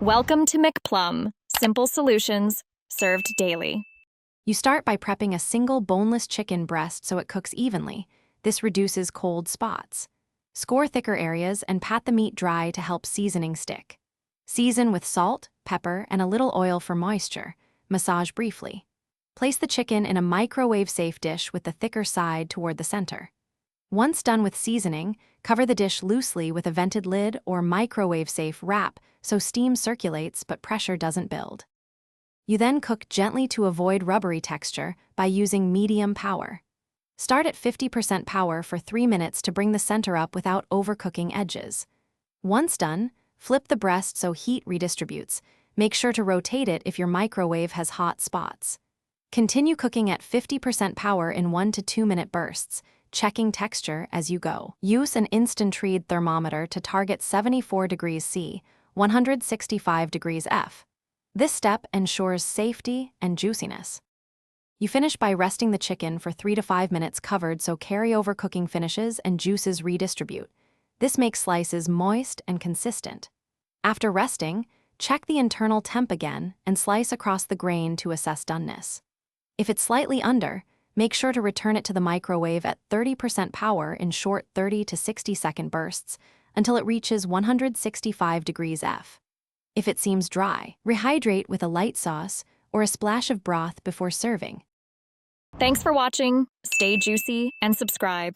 Welcome to McPlum, simple solutions served daily. You start by prepping a single boneless chicken breast so it cooks evenly. This reduces cold spots. Score thicker areas and pat the meat dry to help seasoning stick. Season with salt, pepper, and a little oil for moisture. Massage briefly. Place the chicken in a microwave-safe dish with the thicker side toward the center. Once done with seasoning, cover the dish loosely with a vented lid or microwave-safe wrap so steam circulates but pressure doesn't build. You then cook gently to avoid rubbery texture by using medium power. Start at 50% power for 3 minutes to bring the center up without overcooking edges. Once done, flip the breast so heat redistributes. Make sure to rotate it if your microwave has hot spots. Continue cooking at 50% power in 1 to 2 minute bursts, checking texture as you go. Use an instant-read thermometer to target 74 degrees C, 165 degrees F. This step ensures safety and juiciness. You finish by resting the chicken for 3 to 5 minutes covered so carryover cooking finishes and juices redistribute. This makes slices moist and consistent. After resting, check the internal temp again and slice across the grain to assess doneness. If it's slightly under, make sure to return it to the microwave at 30% power in short 30 to 60-second bursts until it reaches 165 degrees F. If it seems dry, rehydrate with a light sauce or a splash of broth before serving. Thanks for watching. Stay juicy and subscribe.